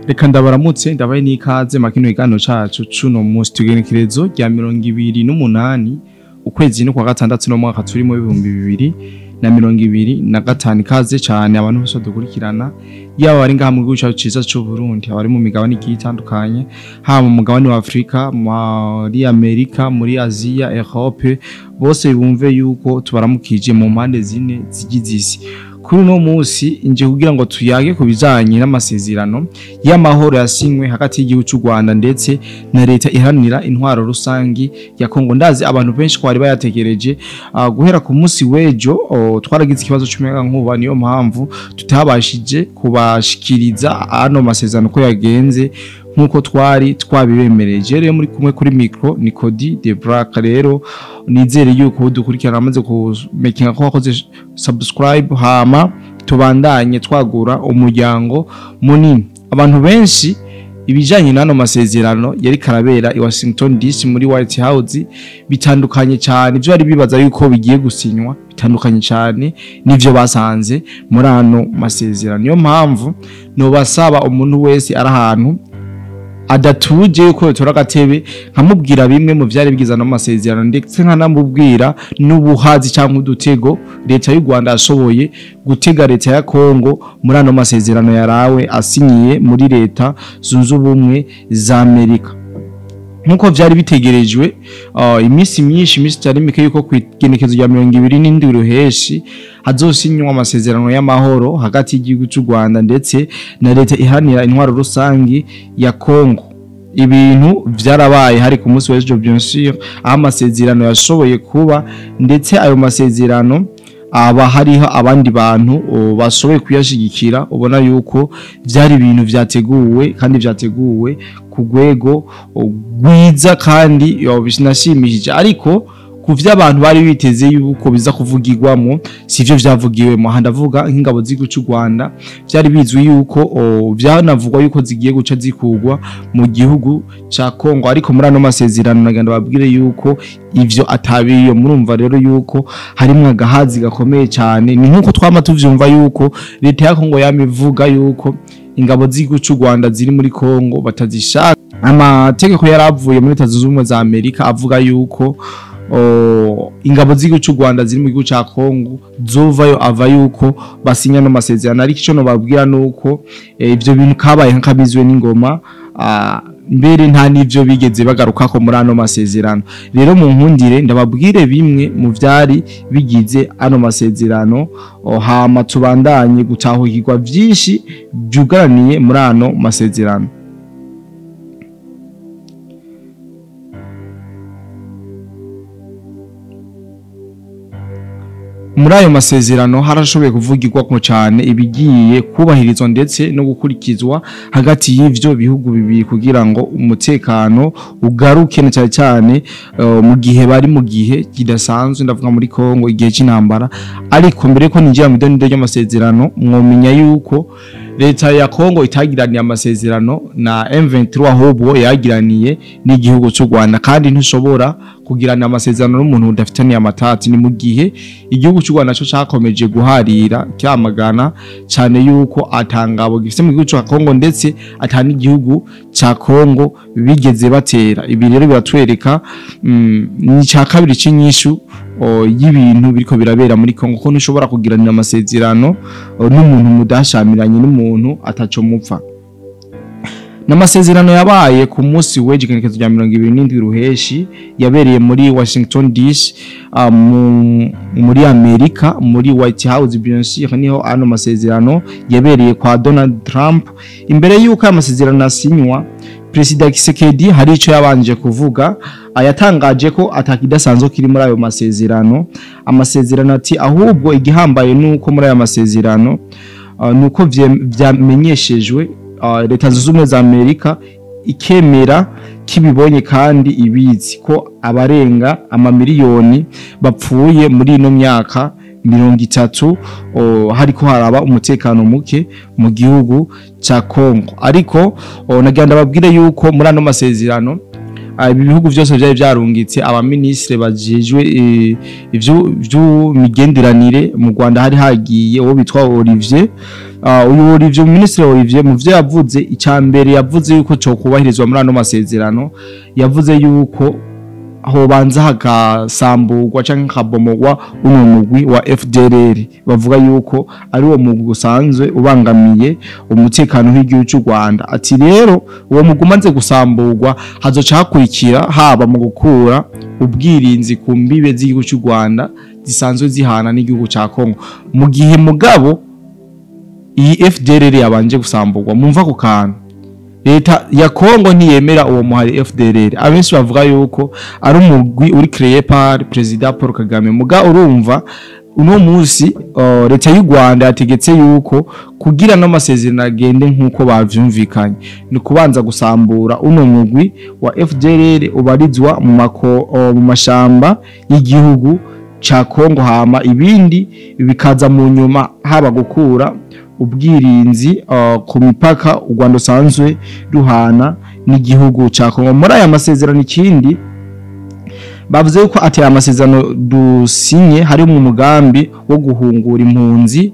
Reka ndabaramutse ndabaye n'ikaze makino igano cacu cuno munsi tugenekerezo rya 28 ukwezi no kwa gatandatu no mwaka turi mu 2025 ikaze cyane abantu bose dukurikirana yaba bari ngaha mu gihugu cyacu ciza cyo Burundi abari mu migabane igiye itandukanye ha mu mugabane wa Afrika muri Amerika muri Asia Europe bose bumve yuko tubaramukije mu mpande zine zigizisi kuri no munsi inje kugira ngo tuyage kubijanye n'amasezerano y'amahoro yasinywe hagati y'igihugu cy'u Rwanda ndetse na leta iharanira intwaro rusangi ya Congo. Ndazi abantu benshi kwari bayategereje guhera ku munsi wejo twaragize ikibazo cy'umuyaga nkuba, niyo mpamvu tutabashije kubashikiriza ano masezerano ko yagenze nkuko twari twabibemereje. Rero muri kumwe kuri micro ni Cody de Black. Rero nizere yuko dukurikirana amaze kumekinga ko wakoze subscribe hama tubandanye twagura umuryango munini. Abantu benshi ibijanye n'ano masezerano yari karabera i Washington DC muri White House bitandukanye cyane, byo ari bibaza yuko bigiye gusinywa bitandukanye cyane nivyo basanze muri ano masezerano. Niyo mpamvu no basaba umuntu wese ari ahantu adatuje yuko tora gatebe nkamubwira bimwe mu vyari bigizana mu masezerano, ndetse nkanamubwira n'ubuhazi cyangwa udutego leta y'u Rwanda yashoboye gutega leta ya Congo muri ano masezerano yarawe asinyiye muri leta zunze ubumwe za Amerika. Nkuko vyari bitegerejwe imisi myinshi imisi cyari mike yuko kwigenekezo rya 27 ruheshi hazosinywa amasezerano y'amahoro hagati y'igihugu cy'u Rwanda ndetse na leta ihanira intwaro rusangi ya Congo. Ibintu vyarabaye hari ku munsi w'ejo bien sûr amasezerano yashoboye kuba, ndetse ayo masezerano aba hariho abandi bantu bashoboye kuyashigikira. Ubona yuko byari ibintu vyateguwe kandi vyateguwe ku rwego rwiza kandi bishinashimishije, ariko kuvya abantu bari biteze yuko biza kuvugirwamo sivyo vyavugiwemo. Handavuga nk'ingabo z'igihugu cy'u Rwanda byari bizwi yuko byanavugwa yuko zigiye guca zikugwa mu gihugu ca Congo, ariko muri ano masezerano naganda babwire yuko ivyo atabiyo. Murumva rero yuko harimwe agahazi gakomeye cyane. Ni nkuko twama tuvyumva yuko leta ya Congo yamivuga yuko ingabo z'igihugu cy'u Rwanda ziri muri Congo batazishaka. Amategeko yaravuye muri Leta Zunze Ubumwe za Amerika avuga yuko ingabo z'igihugu cy'u Rwanda ziri mu gihugu cya Congo zovayo ava yuko basinya no masezerano. Ariko icyo no babwira nuko ivyo bintu kabaye nkabizwe n'ingoma, mbere nta nivyo bigeze bagaruka ko muri ano masezerano. Rero mu nkundire ndababwire bimwe mu vyari bigize ano masezerano hama tubandanye gutahukirwa vyinshi byugaraniye muri ano masezerano. Muri ayo masezerano harashoboye kuvugirwa ko cyane ibigiye kubahirizwa ndetse no gukurikizwa hagati y'ivyo bihugu bibiri kugira ngo umutekano ugaruke cyane cyane mu gihe bari mu gihe kidasanzwe, ndavuga muri Congo igihe cy'intambara. Ariko mbere ko ninjira mu deni ry'amasezerano mwomenya yuko leta ya Congo itagiraniye amasezerano na M23 ahubwo yagiraniye n'igihugu cy'u Rwanda, kandi ntushobora kugirana amasezerano n'umuntu udafitaniye amatati. Ni mu gihe igihugu cy'u Rwanda cyo cyakomeje guharira cyamagana cyane yuko atangabo gifite mu gihugu cya Congo ndetse atani igihugu cya Congo bigeze batera. Ibi rero biratwereka ni cya kabiri cy'inyishu y'ibintu biriko birabera muri Congo ko ntushobora kugiranira amasezerano n'umuntu mudashamiranye n'umuntu ataco mupfa. N'amasezerano yabaye ku munsi w'ejegenekezo rya 27 ruheshi yabereye muri Washington DC muri Amerika muri White House. Bien sûr niho ano masezerano yabereye kwa Donald Trump. Imbere yuko amasezerano asinywa, President Kisekedi hari ico yabanje kuvuga, ayatangaje ko atakidasanzwe kiri muri ayo masezerano. Amasezerano ati ahubwo igihambaye nuko muri ayo masezerano nuko vyamenyeshejwe leta zunze ubumwe za Amerika ikemera kibibonye kandi ibizi ko abarenga amamiliyoni bapfuye muri ino myaka 30 hariko haraba umutekano muke mu gihugu ca Congo. Ariko nagenda babwire yuko muri ano masezerano ibihugu byose byari byarungitse abaministre bajejwe ivyo migenderanire mu Rwanda hari hagiye uwo bitwa Olivier uyu Olivier ministre Olivier mu vyo yavuze icambere yavuze yuko cyo kubahirizwa muri ano masezerano yavuze yuko aho banza hagasamburwa canke kabomogwa uno mugwi wa FDLR bavuga yuko ari wo mugwi usanzwe ubangamiye umutekano w'igihugu cy'u Rwanda ati rero uwo mugumanze gusamburwa hazoca hakurikira haba mu gukura ubwirinzi ku mbibe z'igihugu cy'u Rwanda zisanzwe zihana n'igihugu ca Congo mu gihe mugabo iyi FDLR yabanje gusamburwa mumva ku kantu leta ya Congo ntiyemera uwo muhari FDLR abenshi bavuga yuko ari umugwi uri créé par president Paul Kagame muga urumva uno munsi leta y'u Rwanda yategetse yuko kugira no masezerano agende nkuko bavyumvikanye ni kubanza gusambura uno mugwi wa FDLR ubarizwa mu mashamba y'igihugu ca Congo hama ibindi bikaza mu nyuma haba gukura ubwirinzi ku mipaka u Rwanda sanzwe ruhana n'igihugu ca Congo muri aya masezerano ikindi bavuze yuko ati amasezerano dusinye hari mu mugambi wo guhungura impunzi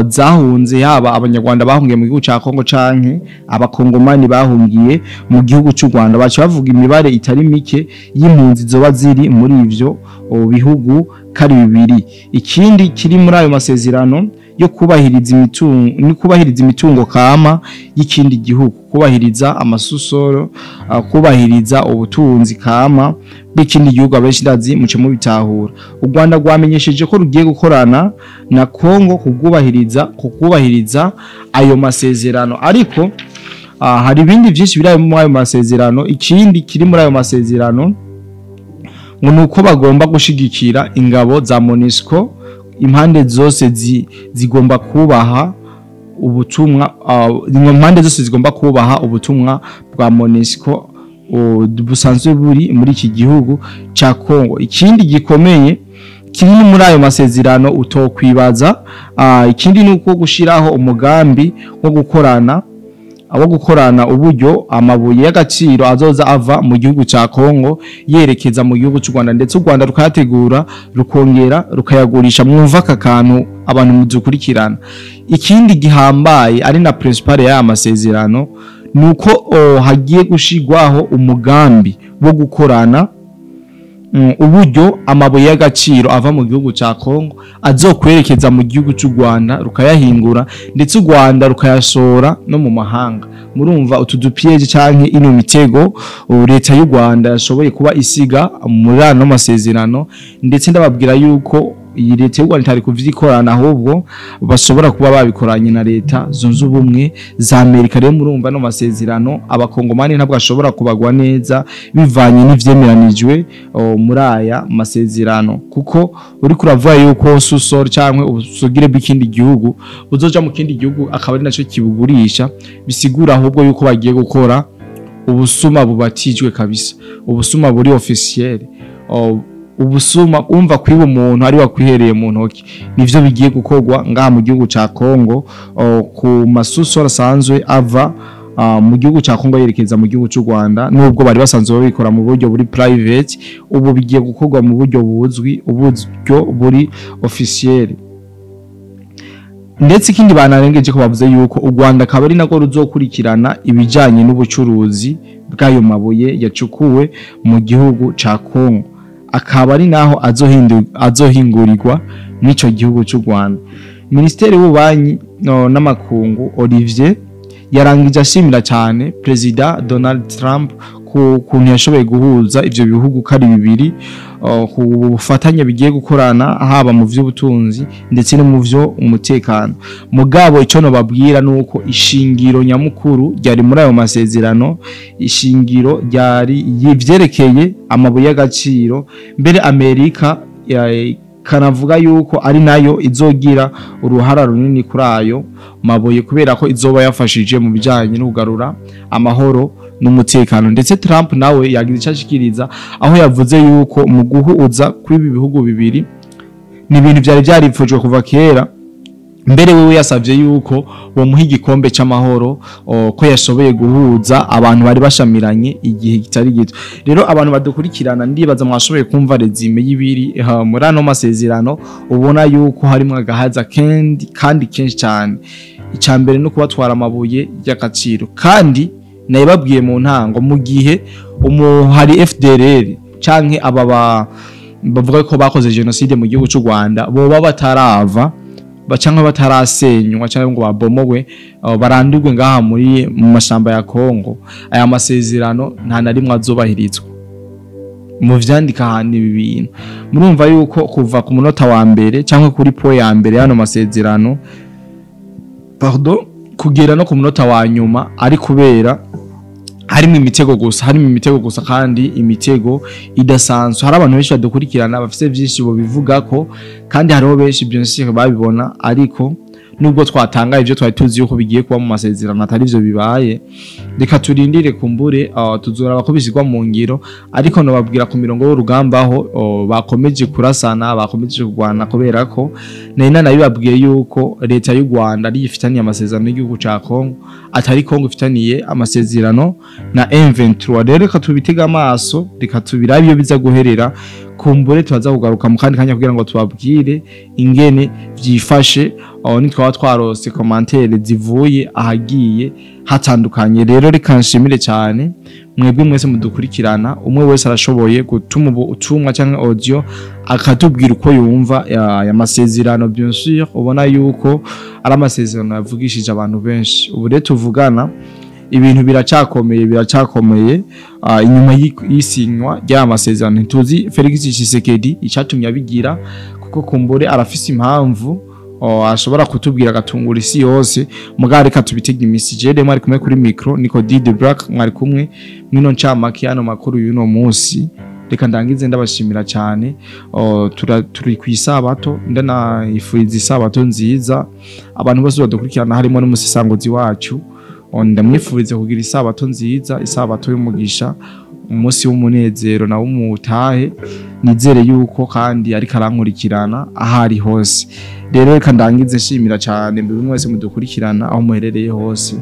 zahunze yaba abanyarwanda bahungiye mu gihugu ca Congo canke abakongomani bahungiye mu gihugu cy'u Rwanda baca bavuga imibare itari mike y'impunzi zoba ziri muri ivyo bihugu kari bibiri ikindi kiri muri ayo masezerano yo kubahiriza imitungo kama y'ikindi gihugu kubahiriza amasusoro kubahiriza ubutunzi kama bw'ikindi gihugu abenshi ndazi muce mu bitahura u Rwanda rwamenyesheje ko rugiye gukorana na Congo kugubahiriza ayo masezerano ariko hari ibindi byinshi biri mu ayo masezerano ikindi kiri muri ayo masezerano ngo nuko bagomba gushigikira ingabo za MONUSCO impande zose zigomba kubaha ubutumwa impande zose zigomba kubaha ubutumwa bwa MONUSCO busanzwe buri muri iki gihugu ca Congo ikindi gikomeye kiri muri ayo masezerano utokwibaza ikindi nuko gushiraho umugambi wo gukorana uburyo amabuye y'agaciro azoza ava mu gihugu ca Congo yerekeza mu gihugu cy'u Rwanda ndetse u Rwanda rukayategura rukongera rukayagurisha mwumva kakantu abantu mudukurikirana ikindi gihambaye ari na principal ya masezerano nuko hagiye gushigwaho umugambi wo gukorana uburyo amabuye y'agaciro ava mu gihugu ca Congo azokwerekeza mu gihugu cy'u Rwanda rukayahingura ndetse u Rwanda rukayashora no mu mahanga murumva utudupiyeje canke ino mitego leta y'u Rwanda yashoboye kuba isiga muri ano masezerano ndetse ndababwira yuko iyi leta y'u Rwanda itari kuvyikorana ahubwo bashobora kuba babikoranye na leta zunze ubumwe za Amerika rero murumva no masezerano abakongomani ntabwo ashobora kubagwa neza bivanye n'ivyemeranijwe muri aya masezerano kuko uri kuravuga yuko susor cyangwa ubusugire bw'ikindi gihugu uzoja mu kindi gihugu akaba ari naco kibugurisha bisigura ahubwo yuko bagiye gukora ubusuma bubatijwe kabisa ubusuma buri officiel ubusuma umva kwiba umuntu ari wakwihereye mu ntoki nivyo bigiye gukorwa ngaha mu gihugu ca Congo ku masuso asanzwe ava mu gihugu ca Congo yerekeza mu gihugu cy'u Rwanda nubwo bari basanzwe babikora mu buryo buri private ubu bigiye gukorwa mu buryo buzwi uburyo buri officiel ndetse ikindi banarengeje ko bavuze yuko u Rwanda kabari nako ruzokurikirana ibijanye n'ubucuruzi bw'ayo mabuye yacukuwe mu gihugu ca Congo akaba ari naho azohingurirwa n'ico gihugu cy'u Rwanda Ministeri y'ububanyi n'amakungu Olivier yarangije ashimira cyane President Donald Trump kuntu yashoboye guhuza ivyo bihugu kari bibiri ku bufatanye bigiye gukorana haba mu vy'ubutunzi ndetse no mu vyo umutekano mugabo ico no babwira nuko ishingiro nyamukuru ryari muri ayo masezerano ishingiro ryari yivyerekeye amabuye y'agaciro mbere Amerika kanavuga yuko ari nayo izogira uruhara runini kuri ayo mabuye kubera ko izoba yafashije mu bijanye no kugarura amahoro n'umutekano ndetse Trump nawe yagize icashikiriza aho yavuze yuko mu guhuza kw'ibi bihugu bibiri ni ibintu byari byaripfujwe kuva kera mbere wewe yasavye yuko bomuha igikombe c'amahoro ko yashoboye guhuza abantu bari bashamiranye igihe kitari gito. Rero abantu badukurikirana ndibaza mwashoboye kumva rezime y'ibiri muri ano masezerano, ubona yuko harimo agahaza kandi kenshi cyane. Icambere no kubatwara amabuye y'agaciro, kandi nayibabwiye mu ntango mu gihe hari FDLR canke aba bavuga ko bakoze genocide mu gihugu cy'u Rwanda boba batarava bacanga batarasenywa cyangwa ngo babomowe barandirwe ngaha mu mashamba ya Congo, aya masezerano nta na rimwe azobahirizwa. Mu vyandika handi ibintu murumva yuko kuva ku munota wa mbere cyangwa kuri po ya mbere hano masezerano kugera no ku munota wa nyuma ari kubera harimo imitego gusa kandi imitego idasanzwe. Hari abantu benshi badukurikirana bafite byinshi bo bivuga ko, kandi hariho benshi byinshi babibona, ariko nubwo twatanga ivyo twari tuzi yuko bigiye kuba mu masezerano atari byo bibaye, reka turindire kumbure tuzora bakobishirwa mu ngiro. Ariko no babwira ku mirongo y'urugamba aho bakomeje kurasana, bakomeje kugwana, kubera ko nayo babwiye yuko leta y'u Rwanda ari ifitaniye amasezerano y'igihugu ca Congo, atari Congo ifitaniye amasezerano na M23. Rero reka tubitega amaso, reka tubirabe iyo biza guherera, kumbure tubaza kugaruka mu kandi kanya kugira ngo tubabwire ingene vyifashe nitwa twarose commentaire zivuye ahagiye hatandukanye. Rero reka nshimire cyane mwebwe mwese mudukurikirana, umwe wese arashoboye gutuma ubutumwa cyangwa audio akatubwira uko yumva ya masezerano. Bien sûr ubona yuko ari amasezerano yavugishije abantu benshi. Ubu rero tuvugana ibintu biracakomeye inyuma y'isinywa rya masezerano. Ntuzi Felix Tshisekedi icatumye abigira, kuko kumbure arafise impamvu ashobora kutubwira agatungura isi yose. Mugare katubitega imisi jede mwari kumwe kuri micro niko Did Black, mwari kumwe mwino ncamake hano makuru y'uno munsi. Reka ndangize ndabashimira cyane, turi ku isabato, ndana ifuriza isabato nziza abantu bose badukurikirana, harimo n'umusisangozi wacu. Ndamwifurize kugira isabato nziza, isabato y'umugisha, umunsi w'umunezero na w'umutahe. Nizere yuko kandi ari karankurikirana ahari hose. Rero reka ndangize nshimira cyane mbere mwese mudukurikirana aho muherereye hose.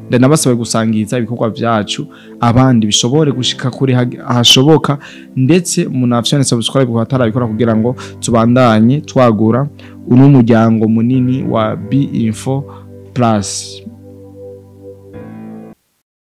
Ndanabasaba gusangiza ibikorwa byacu abandi bishobore gushika kuri ahashoboka, ndetse munafyane subscribe ku batarabikora kugira ngo tubandanye twagura uno muryango munini wa B Info Plus.